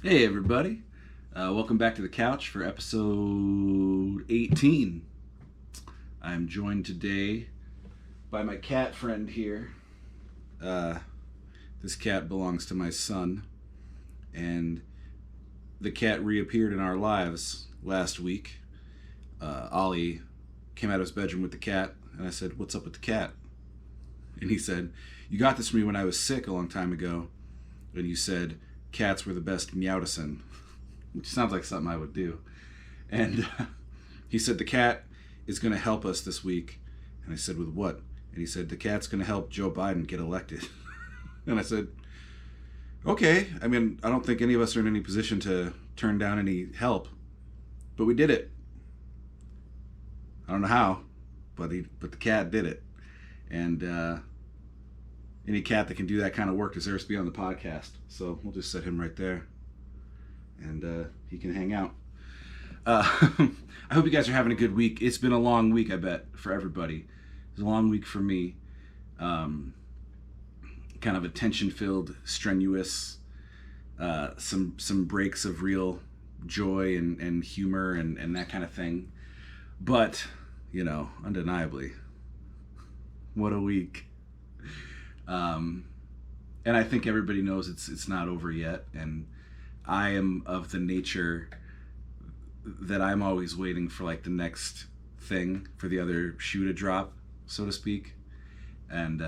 Hey everybody, welcome back to the couch for episode 18. I'm joined today by my cat friend here. This cat belongs to my son, and the cat reappeared in our lives last week. Ollie came out of his bedroom with the cat, and I said, "What's up with the cat?" And he said, "You got this for me when I was sick a long time ago, and you said cats were the best meowdicin," which sounds like something I would do. And he said, "The cat is going to help us this week." And I said, "With what?" And he said, "The cat's going to help Joe Biden get elected." And I said, "Okay. I mean, I don't think any of us are in any position to turn down any help, but we did it. I don't know how, but the cat did it." And any cat that can do that kind of work deserves to be on the podcast. So we'll just set him right there, and he can hang out. I hope you guys are having a good week. It's been a long week, I bet, for everybody. It's a long week for me. Kind of a tension-filled, strenuous, some breaks of real joy and humor and that kind of thing. But, undeniably, what a week. And I think everybody knows it's not over yet, and I am of the nature that I'm always waiting for like the next thing, for the other shoe to drop, so to speak. And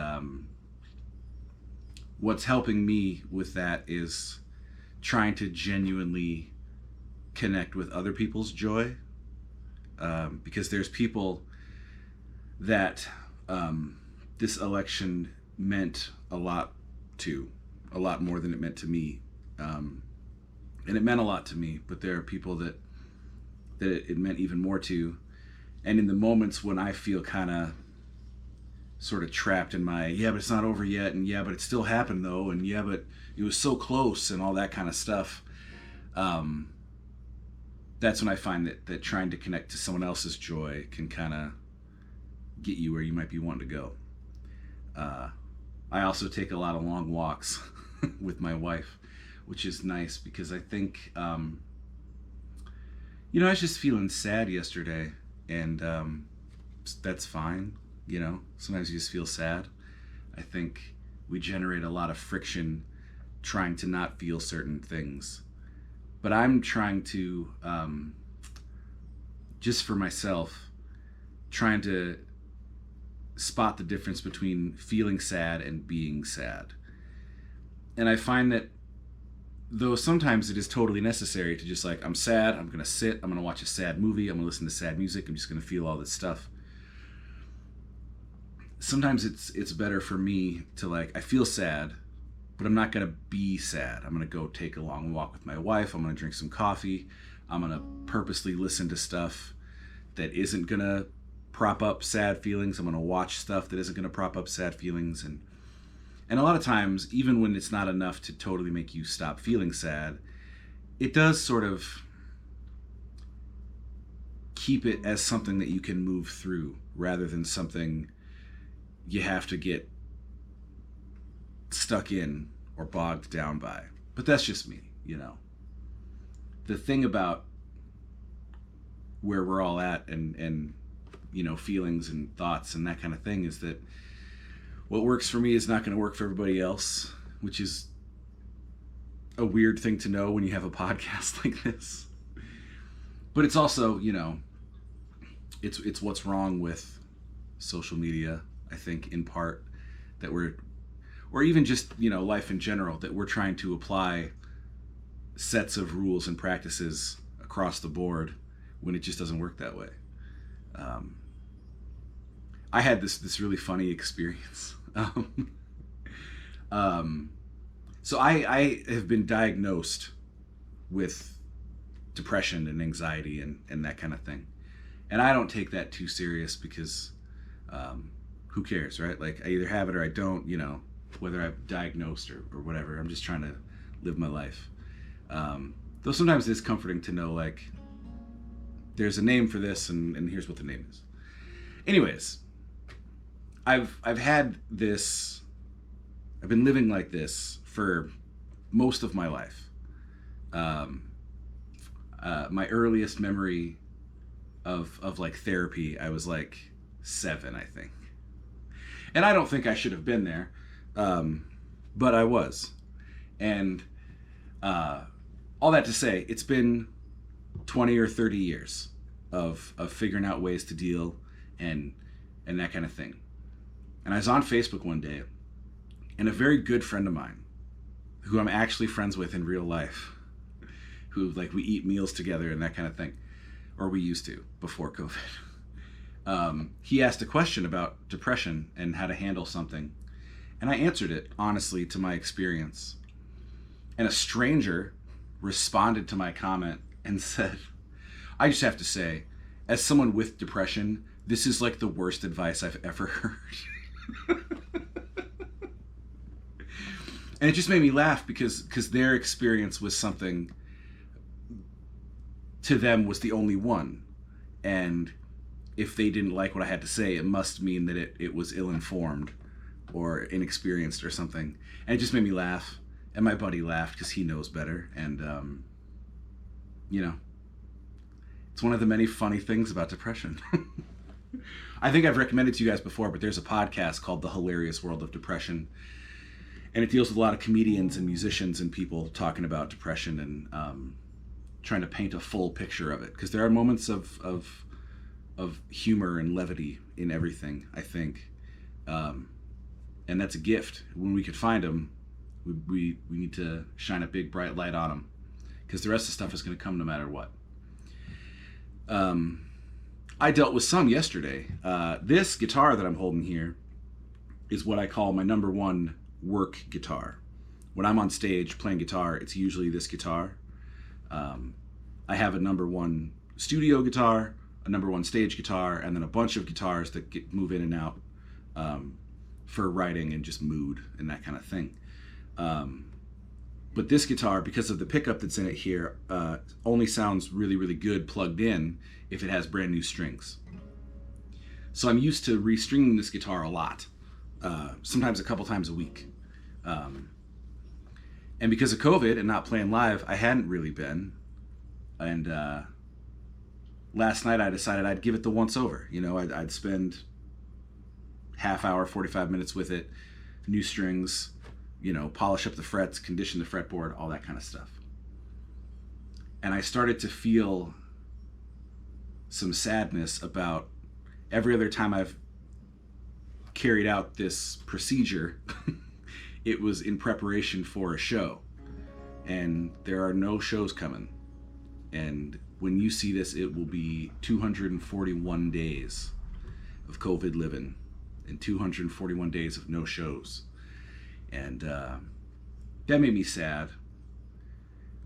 what's helping me with that is trying to genuinely connect with other people's joy, because there's people that this election meant a lot more than it meant to me, and it meant a lot to me, but there are people that it meant even more to. And in the moments when I feel kind of sort of trapped in my, yeah, but it's not over yet, and yeah, but it still happened though, and yeah, but it was so close, and all that kind of stuff, that's when I find that trying to connect to someone else's joy can kind of get you where you might be wanting to go. I also take a lot of long walks with my wife, which is nice because I think, I was just feeling sad yesterday, and that's fine. Sometimes you just feel sad. I think we generate a lot of friction trying to not feel certain things. But I'm trying to, just for myself, trying to spot the difference between feeling sad and being sad. And I find that though sometimes it is totally necessary to just like, I'm sad, I'm going to sit, I'm going to watch a sad movie, I'm going to listen to sad music, I'm just going to feel all this stuff. Sometimes it's better for me to like, I feel sad, but I'm not going to be sad. I'm going to go take a long walk with my wife, I'm going to drink some coffee, I'm going to purposely listen to stuff that isn't going to prop up sad feelings. I'm going to watch stuff that isn't going to prop up sad feelings. And a lot of times, even when it's not enough to totally make you stop feeling sad, it does sort of keep it as something that you can move through rather than something you have to get stuck in or bogged down by. But that's just me, The thing about where we're all at and feelings and thoughts and that kind of thing is that what works for me is not going to work for everybody else, which is a weird thing to know when you have a podcast like this. But it's also, it's what's wrong with social media, I think, in part, that or even just, life in general, that we're trying to apply sets of rules and practices across the board when it just doesn't work that way. I had this really funny experience. So I have been diagnosed with depression and anxiety and that kind of thing. And I don't take that too serious because who cares, right? Like, I either have it or I don't, whether I'm diagnosed or whatever. I'm just trying to live my life. Though sometimes it's comforting to know, like, there's a name for this and here's what the name is. Anyways, I've had this, I've been living like this for most of my life. My earliest memory of like therapy, I was like 7, I think. And I don't think I should have been there, but I was. And all that to say, it's been 20 or 30 years of figuring out ways to deal and that kind of thing. And I was on Facebook one day, and a very good friend of mine, who I'm actually friends with in real life, who like we eat meals together and that kind of thing, or we used to before COVID. He asked a question about depression and how to handle something, and I answered it honestly to my experience. And a stranger responded to my comment and said, I just have to say, as someone with depression, this is like the worst advice I've ever heard. And it just made me laugh because their experience was something, to them, was the only one. And if they didn't like what I had to say, it must mean that it was ill-informed or inexperienced or something. And it just made me laugh. And my buddy laughed because he knows better. And, you know, it's one of the many funny things about depression. I think I've recommended to you guys before, but there's a podcast called The Hilarious World of Depression. And it deals with a lot of comedians and musicians and people talking about depression and trying to paint a full picture of it. Because there are moments of humor and levity in everything, I think. And that's a gift. When we could find them, we need to shine a big bright light on them. Because the rest of the stuff is going to come no matter what. I dealt with some yesterday. This guitar that I'm holding here is what I call my number one work guitar. When I'm on stage playing guitar, it's usually this guitar. I have a number one studio guitar, a number one stage guitar, and then a bunch of guitars that move in and out for writing and just mood and that kind of thing. But this guitar, because of the pickup that's in it here, only sounds really, really good plugged in if it has brand new strings. So I'm used to restringing this guitar a lot, sometimes a couple times a week. And because of COVID and not playing live, I hadn't really been. And last night I decided I'd give it the once over. You know, I'd spend half hour, 45 minutes with it, new strings, you know, polish up the frets, condition the fretboard, all that kind of stuff. And I started to feel some sadness about every other time I've carried out this procedure, it was in preparation for a show. And there are no shows coming. And when you see this, it will be 241 days of COVID living and 241 days of no shows. And that made me sad.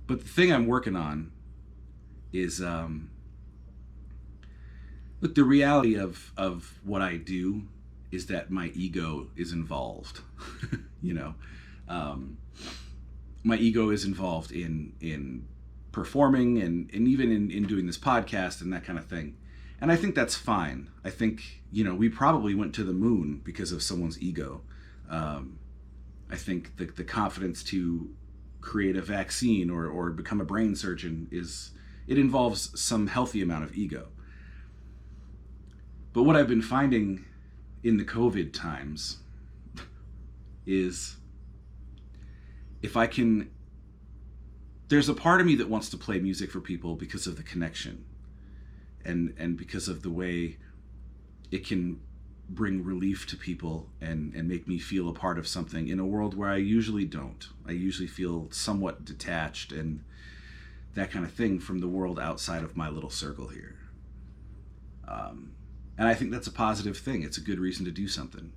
But the thing I'm working on is, look, the reality of what I do is that my ego is involved. You know, my ego is involved in performing and even in doing this podcast and that kind of thing. And I think that's fine. I think, you know, we probably went to the moon because of someone's ego. I think the confidence to create a vaccine or become a brain surgeon it involves some healthy amount of ego. But what I've been finding in the COVID times is there's a part of me that wants to play music for people because of the connection and because of the way it can bring relief to people and make me feel a part of something in a world where I usually don't. I usually feel somewhat detached and that kind of thing from the world outside of my little circle here. And I think that's a positive thing. It's a good reason to do something.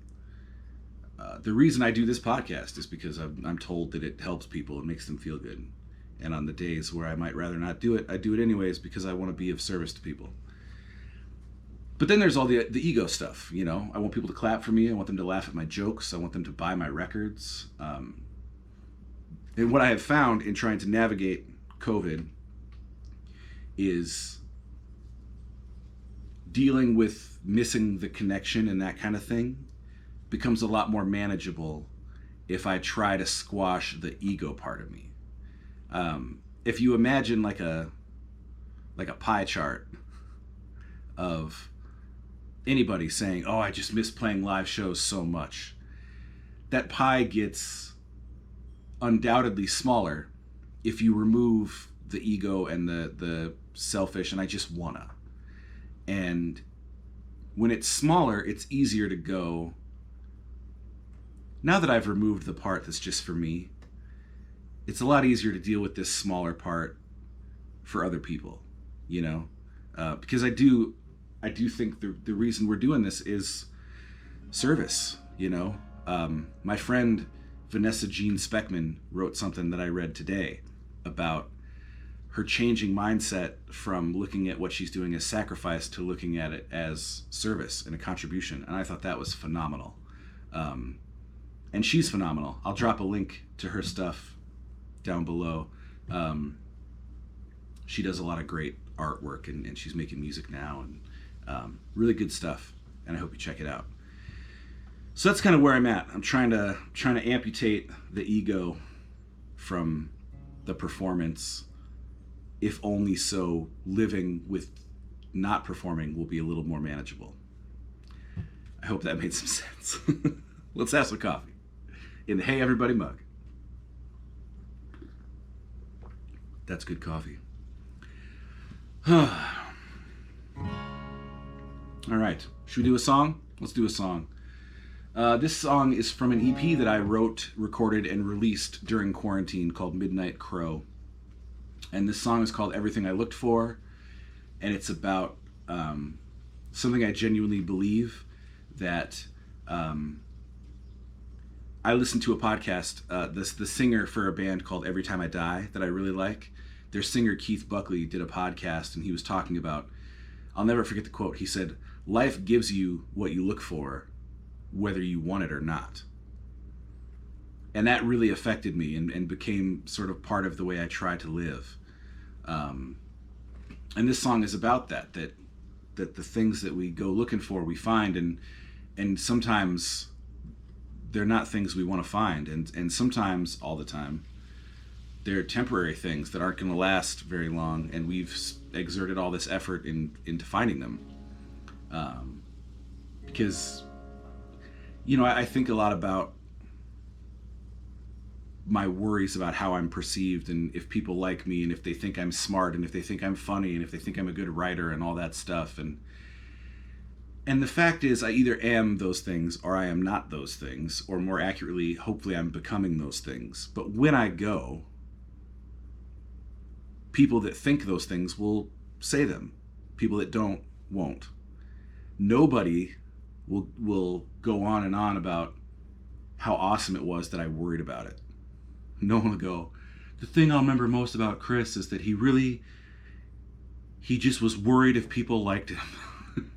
The reason I do this podcast is because I'm told that it helps people and makes them feel good. And on the days where I might rather not do it, I do it anyways because I want to be of service to people. But then there's all the ego stuff, you know. I want people to clap for me. I want them to laugh at my jokes. I want them to buy my records. And what I have found in trying to navigate COVID is dealing with missing the connection and that kind of thing becomes a lot more manageable if I try to squash the ego part of me. if you imagine like a pie chart of anybody saying, oh, I just miss playing live shows so much, that pie gets undoubtedly smaller if you remove the ego and the selfish and I just wanna. And when it's smaller, it's easier to go, now that I've removed the part that's just for me, it's a lot easier to deal with this smaller part for other people, you know? Because I do think the reason we're doing this is service, you know? My friend Vanessa Jean Speckman wrote something that I read today about her changing mindset from looking at what she's doing as sacrifice to looking at it as service and a contribution. And I thought that was phenomenal. And she's phenomenal. I'll drop a link to her stuff down below. She does a lot of great artwork and she's making music now and really good stuff. And I hope you check it out. So that's kind of where I'm at. I'm trying to amputate the ego from the performance, if only so living with not performing will be a little more manageable. I hope that made some sense. Let's have some coffee in the Hey Everybody mug. That's good coffee. All right, should we do a song? Let's do a song. This song is from an EP that I wrote, recorded, and released during quarantine called Midnight Crow. And this song is called Everything I Looked For, and it's about something I genuinely believe, that I listened to a podcast, the singer for a band called Every Time I Die that I really like. Their singer Keith Buckley did a podcast, and he was talking about, I'll never forget the quote, he said, "Life gives you what you look for, whether you want it or not." And that really affected me and became sort of part of the way I try to live. And this song is about that the things that we go looking for, we find, and sometimes they're not things we want to find, and sometimes, all the time, they're temporary things that aren't going to last very long, and we've exerted all this effort into finding them. Because, you know, I think a lot about my worries about how I'm perceived, and if people like me, and if they think I'm smart, and if they think I'm funny, and if they think I'm a good writer, and all that stuff. And the fact is, I either am those things or I am not those things, or more accurately, hopefully I'm becoming those things. But when I go, people that think those things will say them. People that don't won't. Nobody will go on and on about how awesome it was that I worried about it. No one will go, the thing I'll remember most about Chris is that he just was worried if people liked him.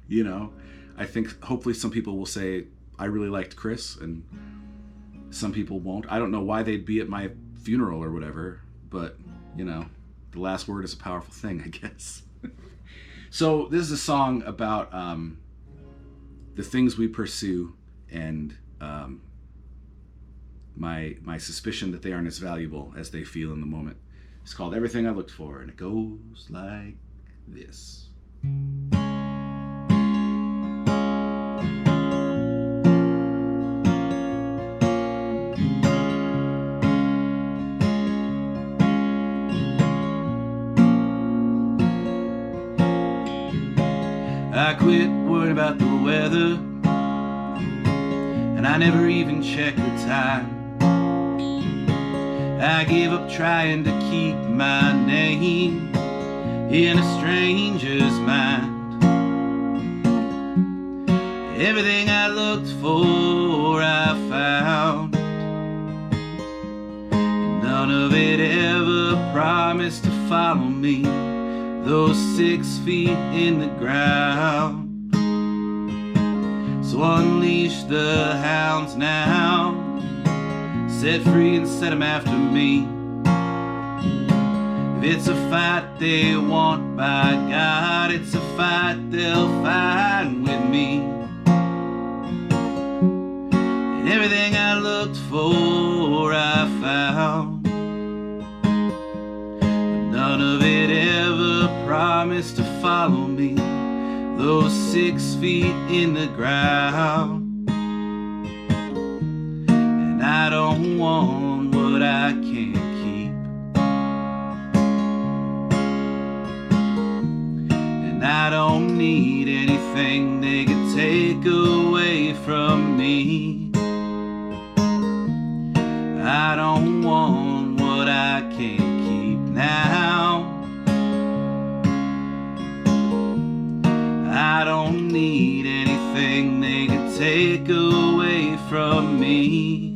You know, I think hopefully some people will say, I really liked Chris, and some people won't. I don't know why they'd be at my funeral or whatever, but, you know, the last word is a powerful thing, I guess. So this is a song about the things we pursue, and my suspicion that they aren't as valuable as they feel in the moment. It's called Everything I Looked For, and it goes like this. I quit worrying about the weather, and I never even checked the time. I gave up trying to keep my name in a stranger's mind. Everything I looked for, I found. None of it ever promised to follow me those 6 feet in the ground. So unleash the hounds now, set free and set them after me. If it's a fight they want, by God, it's a fight they'll find with me. And everything I looked for, I found. those 6 feet in the ground. And I don't want what I can't keep, and I don't need anything they can take away from me. I don't want what I can't keep now. I don't need anything they can take away from me.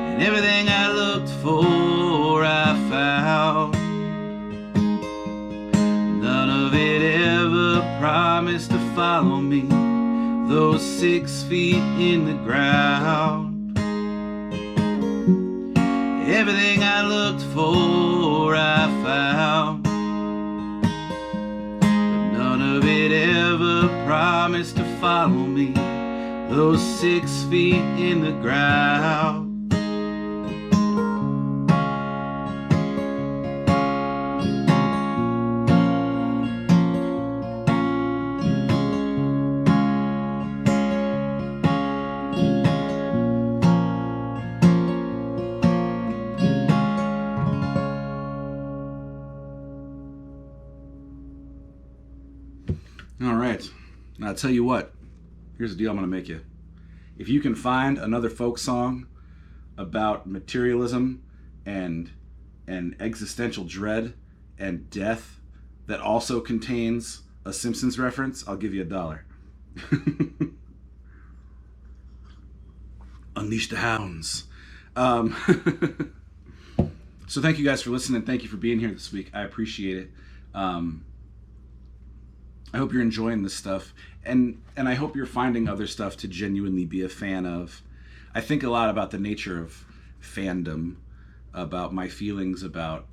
And everything I looked for, I found. None of it ever promised to follow me, those 6 feet in the ground. Everything I looked for, I found. But none of it ever promised to follow me, those 6 feet in the ground. All right, now I'll tell you what, here's the deal I'm going to make you. If you can find another folk song about materialism and existential dread and death that also contains a Simpsons reference, I'll give you $1. Unleash the hounds. So thank you guys for listening. Thank you for being here this week. I appreciate it. I hope you're enjoying this stuff, and I hope you're finding other stuff to genuinely be a fan of. I think a lot about the nature of fandom, about my feelings about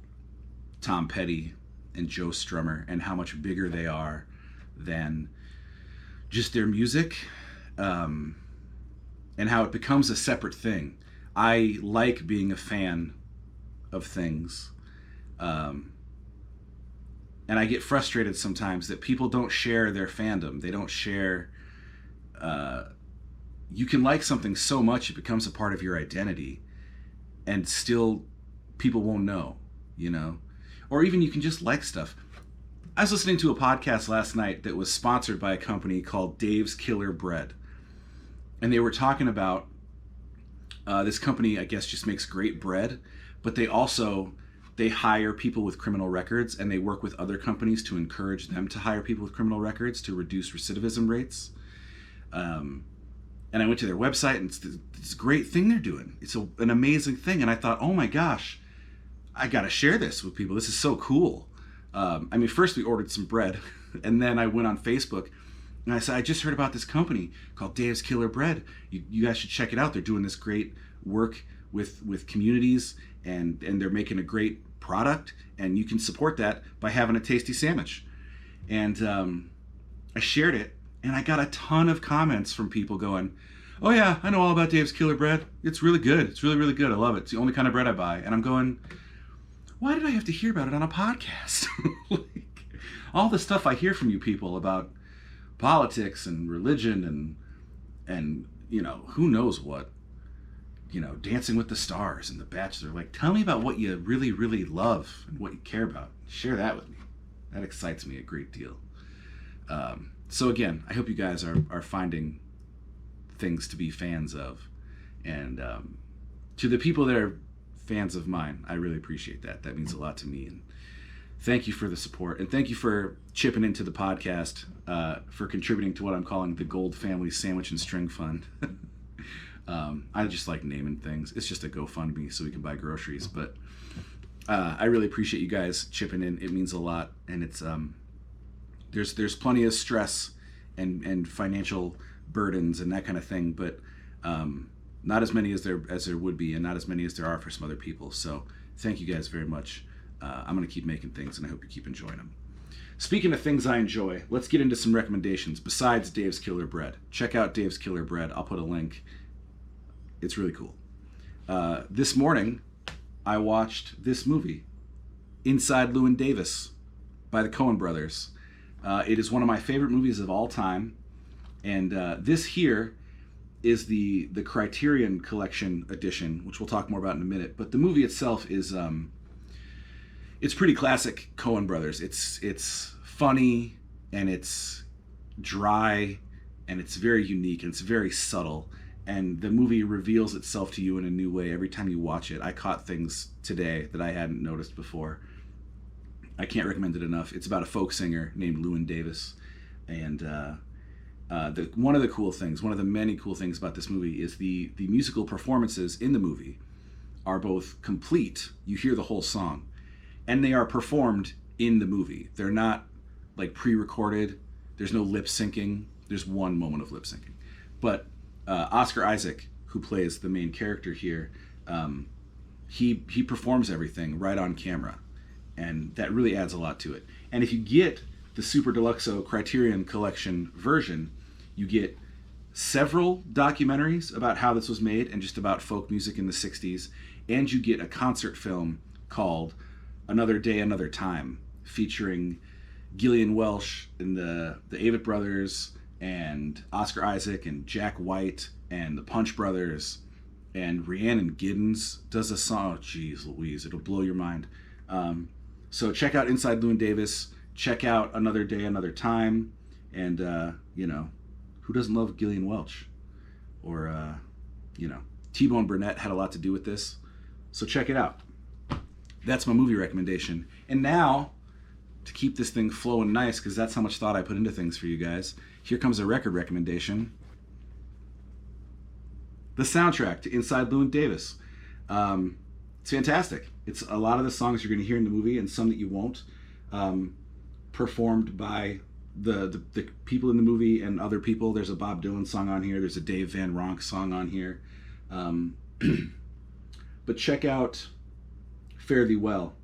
Tom Petty and Joe Strummer, and how much bigger they are than just their music, and how it becomes a separate thing. I like being a fan of things, and I get frustrated sometimes that people don't share their fandom. They don't share. You can like something so much it becomes a part of your identity, and still people won't know, you know? Or even you can just like stuff. I was listening to a podcast last night that was sponsored by a company called Dave's Killer Bread. And they were talking about this company, I guess, just makes great bread, but they hire people with criminal records, and they work with other companies to encourage them to hire people with criminal records to reduce recidivism rates. And I went to their website, and it's this great thing they're doing. It's an amazing thing. And I thought, oh my gosh, I got to share this with people. This is so cool. First we ordered some bread, and then I went on Facebook, and I said, I just heard about this company called Dave's Killer Bread. You guys should check it out. They're doing this great work with communities, and they're making a great product, and you can support that by having a tasty sandwich. And I shared it, and I got a ton of comments from people going, oh yeah, I know all about Dave's Killer Bread. It's really good. It's really, really good. I love it. It's the only kind of bread I buy. And I'm going, why did I have to hear about it on a podcast? Like, all the stuff I hear from you people about politics and religion and who knows what, Dancing with the Stars and The Bachelor. Like, tell me about what you really, really love and what you care about. Share that with me. That excites me a great deal. So again, I hope you guys are finding things to be fans of. And to the people that are fans of mine, I really appreciate that. That means a lot to me. And thank you for the support. And thank you for chipping into the podcast, for contributing to what I'm calling the Gold Family Sandwich and String Fund. I just like naming things. It's just a GoFundMe so we can buy groceries. But I really appreciate you guys chipping in. It means a lot. And it's there's plenty of stress and financial burdens and that kind of thing, but not as many as there would be, and not as many as there are for some other people. So thank you guys very much. I'm going to keep making things, and I hope you keep enjoying them. Speaking of things I enjoy, let's get into some recommendations besides Dave's Killer Bread. Check out Dave's Killer Bread. I'll put a link. It's really cool. This morning, I watched this movie, Inside Llewyn Davis, by the Coen brothers. It is one of my favorite movies of all time. And this here is the Criterion Collection edition, which we'll talk more about in a minute. But the movie itself is it's pretty classic Coen brothers. It's funny and it's dry and it's very unique and it's very subtle. And the movie reveals itself to you in a new way every time you watch it. I caught things today that I hadn't noticed before. I can't recommend it enough. It's about a folk singer named Llewyn Davis. And one of the cool things, one of the many cool things about this movie is the musical performances in the movie are both complete. You hear the whole song. And they are performed in the movie. They're not like pre-recorded. There's no lip syncing. There's one moment of lip syncing. But Oscar Isaac, who plays the main character here, he performs everything right on camera. And that really adds a lot to it. And if you get the Super Deluxo Criterion Collection version, you get several documentaries about how this was made and just about folk music in the 60s. And you get a concert film called Another Day, Another Time, featuring Gillian Welch and the Avett Brothers and Oscar Isaac and Jack White and the Punch Brothers, and Rhiannon Giddens does a song. Oh, geez Louise, it'll blow your mind. So check out Inside Llewyn Davis. Check out Another Day, Another Time. And, who doesn't love Gillian Welch? Or, T-Bone Burnett had a lot to do with this. So check it out. That's my movie recommendation. And now, to keep this thing flowing nice, because that's how much thought I put into things for you guys, here comes a record recommendation. The soundtrack to Inside Llewyn Davis. It's fantastic. It's a lot of the songs you're going to hear in the movie and some that you won't, performed by the people in the movie and other people. There's a Bob Dylan song on here. There's a Dave Van Ronk song on here. But check out Fare Thee Well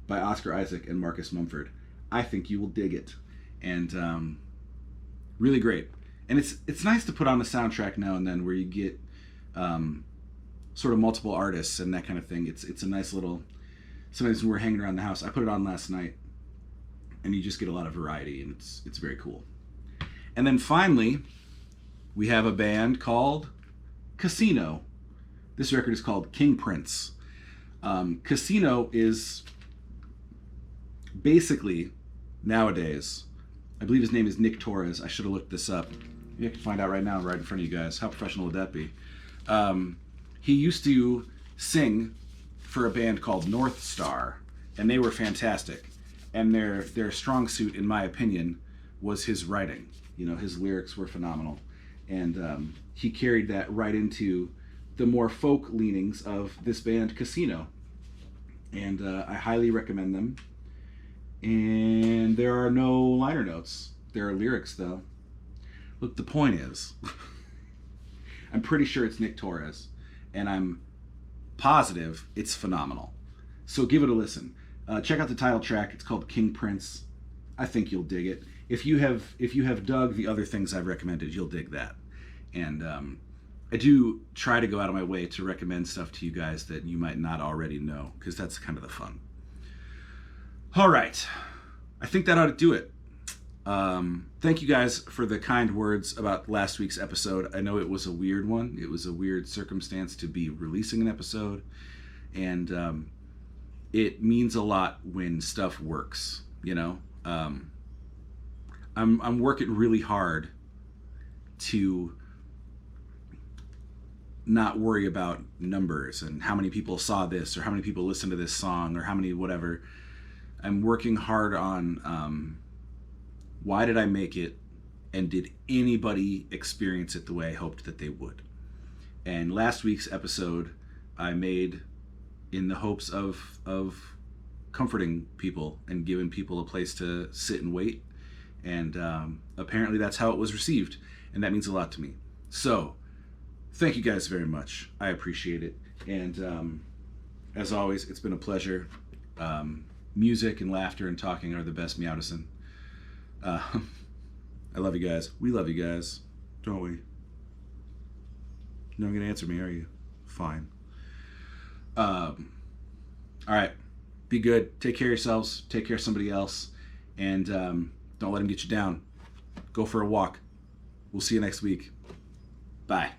by Oscar Isaac and Marcus Mumford. I think you will dig it. And really great. And it's nice to put on a soundtrack now and then where you get sort of multiple artists and that kind of thing. It's a nice little... Sometimes when we're hanging around the house, I put it on last night, and you just get a lot of variety, and it's very cool. And then finally, we have a band called Casino. This record is called King Prince. Casino is basically, nowadays, I believe his name is Nick Torres. I should have looked this up. You can find out right now, right in front of you guys. How professional would that be? He used to sing for a band called North Star, and they were fantastic. And their strong suit, in my opinion, was his writing. His lyrics were phenomenal. And he carried that right into the more folk leanings of this band, Casino. And I highly recommend them. And there are no liner notes. There are lyrics, though. Look, the point is, I'm pretty sure it's Nick Torres, and I'm positive it's phenomenal. So give it a listen. Check out the title track. It's called King Prince. I think you'll dig it. If you have dug the other things I've recommended, you'll dig that. And I do try to go out of my way to recommend stuff to you guys that you might not already know, because that's kind of the fun. All right. I think that ought to do it. Thank you guys for the kind words about last week's episode. I know it was a weird one. It was a weird circumstance to be releasing an episode. And it means a lot when stuff works, I'm working really hard to not worry about numbers and how many people saw this or how many people listened to this song or how many whatever. I'm working hard on why did I make it, and did anybody experience it the way I hoped that they would. And last week's episode I made in the hopes of comforting people and giving people a place to sit and wait. And apparently that's how it was received, and that means a lot to me. So thank you guys very much. I appreciate it. And as always, it's been a pleasure. Music and laughter and talking are the best meowdicin. I love you guys. We love you guys, don't we? You're not gonna answer me, are you? Fine. All right. Be good. Take care of yourselves. Take care of somebody else, and don't let them get you down. Go for a walk. We'll see you next week. Bye.